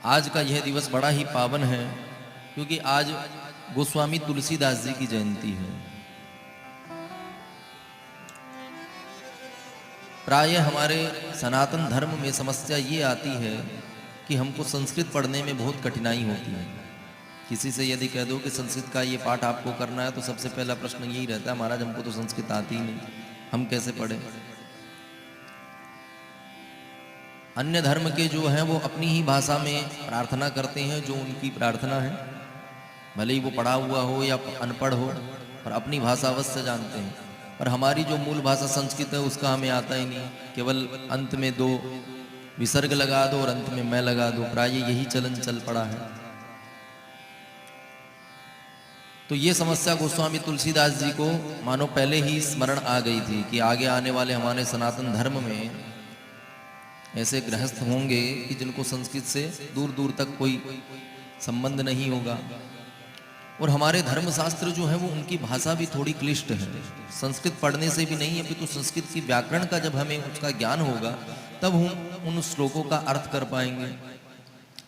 आज का यह दिवस बड़ा ही पावन है क्योंकि आज गोस्वामी तुलसीदास जी की जयंती है। प्राय हमारे सनातन धर्म में समस्या ये आती है कि हमको संस्कृत पढ़ने में बहुत कठिनाई होती है। किसी से यदि कह दो कि संस्कृत का ये पाठ आपको करना है तो सबसे पहला प्रश्न यही रहता है, महाराज हमको तो संस्कृत आती ही नहीं, हम कैसे पढ़ें। अन्य धर्म के जो हैं वो अपनी ही भाषा में प्रार्थना करते हैं, जो उनकी प्रार्थना है, भले ही वो पढ़ा हुआ हो या अनपढ़ हो, पर अपनी भाषा अवश्य जानते हैं। पर हमारी जो मूल भाषा संस्कृत है उसका हमें आता ही नहीं, केवल अंत में दो विसर्ग लगा दो और अंत में मैं लगा दो, प्राय यही चलन चल पड़ा है। तो ये समस्या गोस्वामी तुलसीदास जी को मानो पहले ही स्मरण आ गई थी कि आगे आने वाले हमारे सनातन धर्म में ऐसे गृहस्थ होंगे कि जिनको संस्कृत से दूर दूर तक कोई संबंध नहीं होगा। और हमारे धर्मशास्त्र जो है वो उनकी भाषा भी थोड़ी क्लिष्ट है, संस्कृत पढ़ने से भी नहीं है, तो संस्कृत की व्याकरण का जब हमें उसका ज्ञान होगा तब हम उन श्लोकों का अर्थ कर पाएंगे।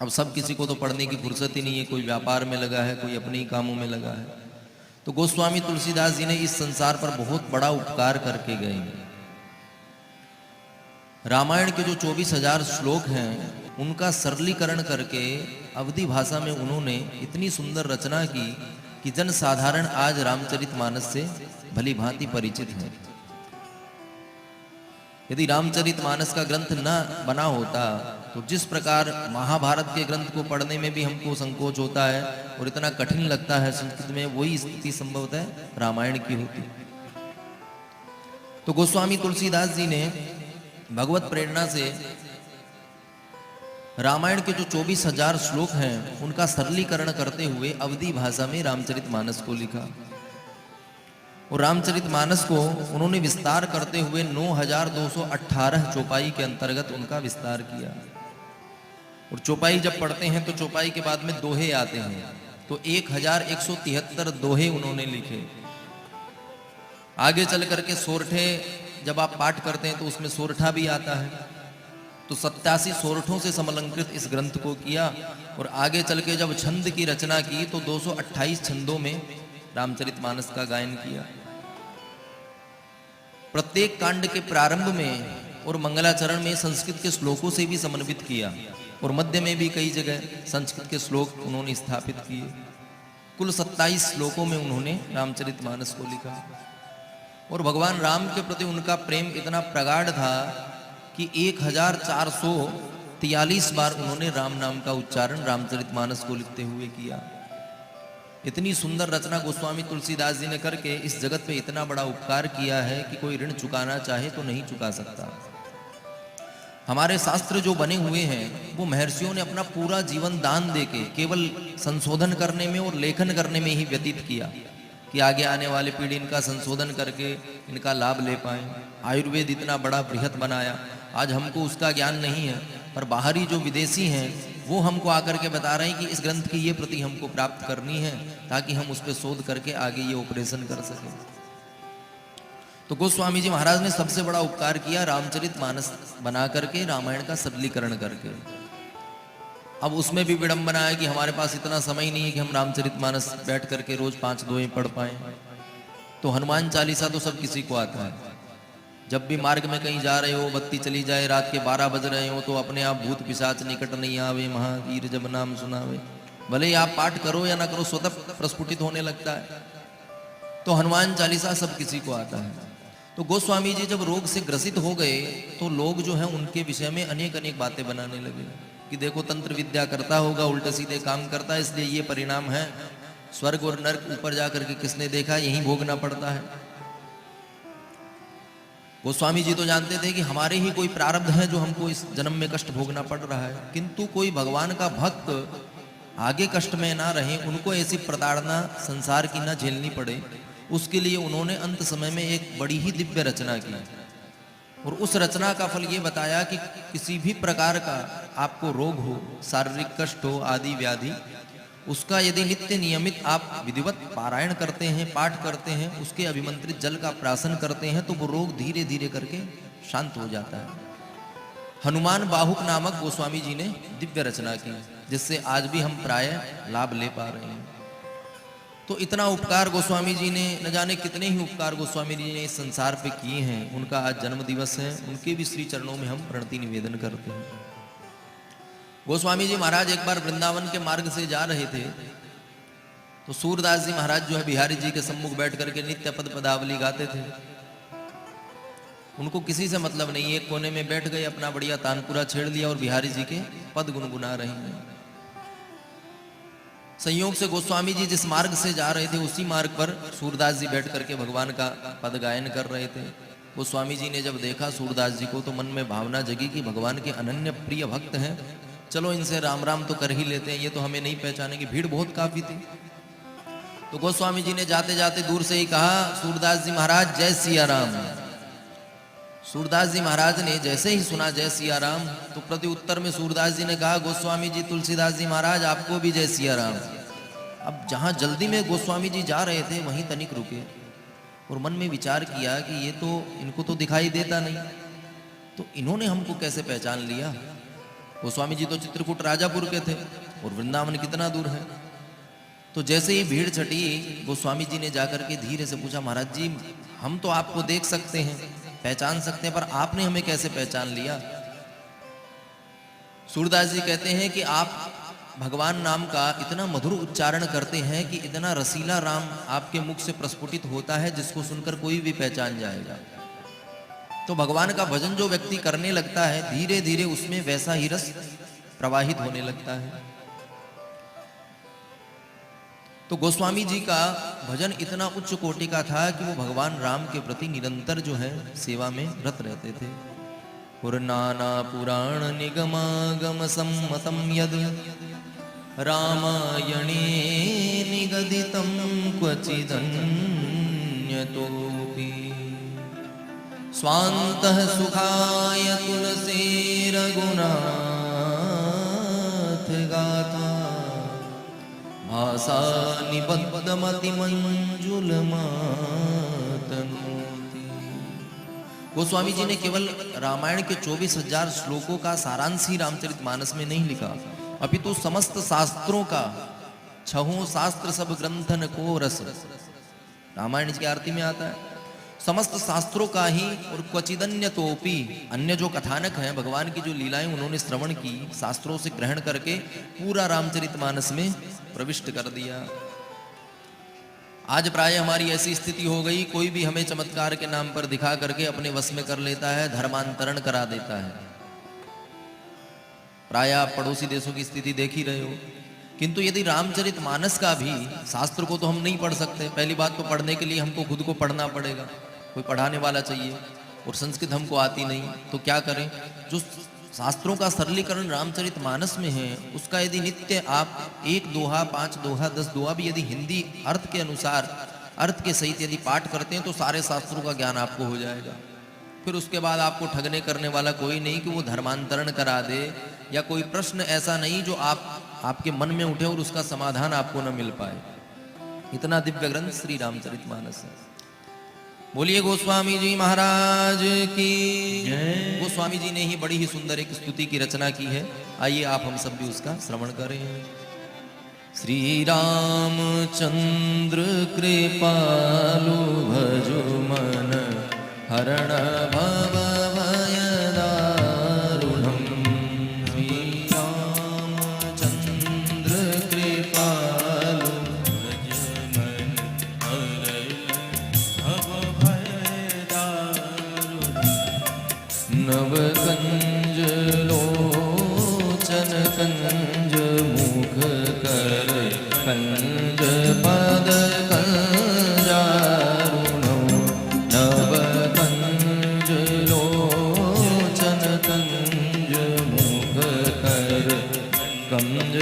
अब सब किसी को तो पढ़ने की फुर्सत ही नहीं है, कोई व्यापार में लगा है, कोई अपने ही कामों में लगा है। तो गोस्वामी तुलसीदास जी ने इस संसार पर बहुत बड़ा उपकार करके गए। रामायण के जो 24,000 श्लोक हैं उनका सरलीकरण करके अवधी भाषा में उन्होंने इतनी सुंदर रचना की कि जन साधारण आज रामचरितमानस से भली भांति परिचित है। यदि रामचरितमानस का ग्रंथ न बना होता तो जिस प्रकार महाभारत के ग्रंथ को पढ़ने में भी हमको संकोच होता है और इतना कठिन लगता है संस्कृत में, वही स्थिति संभवतः रामायण की होती। तो गोस्वामी तुलसीदास जी ने भगवत प्रेरणा से रामायण के जो 24,000 श्लोक हैं उनका सरलीकरण करते हुए अवधी भाषा में रामचरितमानस को लिखा। और रामचरितमानस को उन्होंने विस्तार करते हुए 9,218 चौपाई के अंतर्गत उनका विस्तार किया। और चौपाई जब पढ़ते हैं तो चौपाई के बाद में दोहे आते हैं, तो 1,173 दोहे उन्होंने लिखे। आगे चल करके सोरठे जब आप पाठ करते हैं तो उसमें सोरठा भी आता है, तो 87 सोरठों से समलंकृत इस ग्रंथ को किया। और आगे चल के जब छंद की रचना की तो 228 छंदों में रामचरितमानस का गायन किया। प्रत्येक कांड के प्रारंभ में और मंगलाचरण में संस्कृत के श्लोकों से भी समन्वित किया, और मध्य में भी कई जगह संस्कृत के श्लोक उन्होंने स्थापित किए। कुल 27 श्लोकों में उन्होंने रामचरितमानस को लिखा। और भगवान राम के प्रति उनका प्रेम इतना प्रगाढ़ था कि 1,443 बार उन्होंने राम नाम का उच्चारण रामचरितमानस को लिखते हुए किया। इतनी सुंदर रचना गोस्वामी तुलसीदास जी ने करके इस जगत पे इतना बड़ा उपकार किया है कि कोई ऋण चुकाना चाहे तो नहीं चुका सकता। हमारे शास्त्र जो बने हुए हैं वो महर्षियों ने अपना पूरा जीवन दान देके केवल संशोधन करने में और लेखन करने में ही व्यतीत किया कि आगे आने वाले पीढ़ी इनका संशोधन करके इनका लाभ ले पाए। आयुर्वेद इतना बड़ा बृहत बनाया, आज हमको उसका ज्ञान नहीं है, पर बाहरी जो विदेशी हैं वो हमको आकर के बता रहे हैं कि इस ग्रंथ की ये प्रति हमको प्राप्त करनी है ताकि हम उस पर शोध करके आगे ये ऑपरेशन कर सकें। तो गोस्वामी जी महाराज ने सबसे बड़ा उपकार किया रामचरितमानस बना करके, रामायण का सरलीकरण करके। अब उसमें भी विडंबना है कि हमारे पास इतना समय नहीं है कि हम रामचरितमानस बैठ करके रोज 5 दोहे पढ़ पाएं। तो हनुमान चालीसा तो सब किसी को आता है। जब भी मार्ग में कहीं जा रहे हो, बत्ती चली जाए, रात के 12 बज रहे हो, तो अपने आप भूत पिशाच निकट नहीं आवे, महावीर जब नाम सुनावे, भले ही आप पाठ करो या ना करो स्वतः प्रस्फुटित होने लगता है। तो हनुमान चालीसा सब किसी को आता है। तो गोस्वामी जी जब रोग से ग्रसित हो गए तो लोग जो है उनके विषय में अनेक अनेक बातें बनाने लगे कि देखो तंत्र विद्या करता होगा, उल्टे सीधे काम करता है, इसलिए ये परिणाम है। स्वर्ग और नर्क ऊपर जाकर के किसने देखा, यही भोगना पड़ता है। गोस्वामी जी तो जानते थे कि हमारे ही कोई प्रारब्ध है जो हमको इस जन्म में कष्ट भोगना पड़ रहा है, किंतु कोई भगवान का भक्त आगे कष्ट में ना रहे, उनको ऐसी प्रताड़ना संसार की ना झेलनी पड़े, उसके लिए उन्होंने अंत समय में एक बड़ी ही दिव्य रचना की। और उस रचना का फल ये बताया कि किसी भी प्रकार का आपको रोग हो, शारीरिक कष्ट हो, आदि व्याधि, उसका यदि नित्य नियमित आप विधिवत पारायण करते हैं, पाठ करते हैं, उसके अभिमंत्रित जल का प्राशन करते हैं, तो वो रोग धीरे धीरे करके शांत हो जाता है। हनुमान बाहुक नामक गोस्वामी जी ने दिव्य रचना की। जिससे आज भी हम प्राय लाभ ले पा रहे हैं। तो इतना उपकार गोस्वामी जी ने, न जाने कितने ही उपकार गोस्वामी जी ने इस संसार पे किए हैं। उनका आज जन्म दिवस है, उनके भी श्री चरणों में हम प्रणति निवेदन करते हैं। गोस्वामी जी महाराज एक बार वृंदावन के मार्ग से जा रहे थे, तो सूरदास जी महाराज जो है बिहारी जी के सम्मुख बैठ करके नित्य पद पदावली गाते थे। उनको किसी से मतलब नहीं, एक कोने में बैठ गए, अपना बढ़िया तानपुरा छेड़ लिया और बिहारी जी के पद गुनगुना रहे हैं। संयोग से गोस्वामी जी जिस मार्ग से जा रहे थे उसी मार्ग पर सूरदास जी बैठ करके भगवान का पद गायन कर रहे थे। गोस्वामी जी ने जब देखा सूरदास जी को, तो मन में भावना जगी कि भगवान के अनन्य प्रिय भक्त हैं, चलो इनसे राम राम तो कर ही लेते हैं, ये तो हमें नहीं पहचानेंगे। भीड़ बहुत काफी थी। तो गोस्वामी जी ने जाते जाते दूर से ही कहा, सूरदास जी महाराज जय सिया राम। सूरदास जी महाराज ने जैसे ही सुना जय सिया राम, तो प्रति उत्तर में सूरदास जी ने कहा, गोस्वामी जी तुलसीदास जी महाराज आपको भी जय सिया राम। अब जहां जल्दी में गोस्वामी जी जा रहे थे वहीं तनिक रुके और मन में विचार किया कि ये तो, इनको तो दिखाई देता नहीं, तो इन्होंने हमको कैसे पहचान लिया। गोस्वामी जी तो चित्रकूट राजापुर के थे और वृंदावन कितना दूर है। तो जैसे ही भीड़ छटी, गोस्वामी जी ने जाकर के धीरे से पूछा, महाराज जी हम तो आपको देख सकते हैं, पहचान सकते हैं, पर आपने हमें कैसे पहचान लिया। सूरदास जी कहते हैं कि आप भगवान नाम का इतना मधुर उच्चारण करते हैं कि इतना रसीला राम आपके मुख से प्रस्फुटित होता है जिसको सुनकर कोई भी पहचान जाएगा। तो भगवान का भजन जो व्यक्ति करने लगता है, धीरे धीरे उसमें वैसा ही रस प्रवाहित होने लगता है। तो गोस्वामी जी का भजन इतना उच्च कोटि का था कि वो भगवान राम के प्रति निरंतर जो है सेवा में रत रहते थे। और नाना पुराण निगमागम सम्मतम यद रामायणे निगदितम क्वचिदन्यतोपि स्वान्तः सुखाय तुलसी रघुनाथ गाथा भाषा निबद्धमति मंजुल मातनोति। गोस्वामी जी ने केवल रामायण के 24,000 श्लोकों का सारांश ही रामचरितमानस में नहीं लिखा, अपितु समस्त शास्त्रों का, छहों शास्त्र सब ग्रंथन को रस, रामायण की आरती में आता है, समस्त शास्त्रों का ही। और क्वचिदन्य तोपी, अन्य जो कथानक हैं भगवान की जो लीलाएं उन्होंने श्रवण की, शास्त्रों से ग्रहण करके पूरा रामचरितमानस में प्रविष्ट कर दिया। आज प्राय हमारी ऐसी स्थिति हो गई, कोई भी हमें चमत्कार के नाम पर दिखा करके अपने वश में कर लेता है, धर्मांतरण करा देता है। प्राय आप पड़ोसी देशों की स्थिति देख ही रहे हो। किंतु यदि रामचरितमानस का भी, शास्त्र को तो हम नहीं पढ़ सकते, पहली बात तो पढ़ने के लिए हमको खुद को पढ़ना पड़ेगा, कोई पढ़ाने वाला चाहिए, और संस्कृत हमको आती नहीं, तो क्या करें। जो शास्त्रों का सरलीकरण रामचरितमानस में है, उसका यदि नित्य आप 1 दोहा, 5 दोहा, 10 दोहा भी यदि हिंदी अर्थ के अनुसार, अर्थ के सहित यदि पाठ करते हैं, तो सारे शास्त्रों का ज्ञान आपको हो जाएगा। फिर उसके बाद आपको ठगने करने वाला कोई नहीं कि वो धर्मांतरण करा दे, या कोई प्रश्न ऐसा नहीं जो आपके मन में उठे और उसका समाधान आपको न मिल पाए। इतना दिव्य ग्रंथ श्री रामचरितमानस है। बोलिए गोस्वामी जी महाराज की जय। गोस्वामी जी ने ही बड़ी ही सुंदर एक स्तुति की रचना की है, आइए आप हम सब भी उसका श्रवण करें। श्री रामचंद्र कृपालु भजो मन हरण भव भय दारुणम्। श्री रामचंद्र कृपालु भज मन हरण भव भय दारुणम्। नव कंज लोचन कंज मुख कर कंज पद कंजारुणो। नव कंज लोचन कंज मुख कर कंज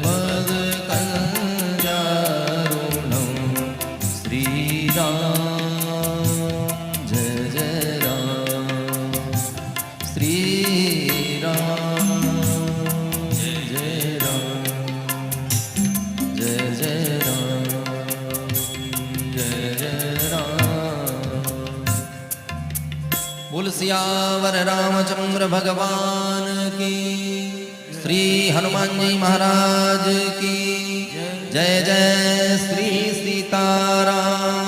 पद कंजारुणो। श्री राम जय जय राम, श्री राम जय जय राम, जय जय राम, जय जय राम। बोल सियावर रामचंद्र भगवान की। श्री हनुमान जी महाराज की जय। जय श्री सीताराम।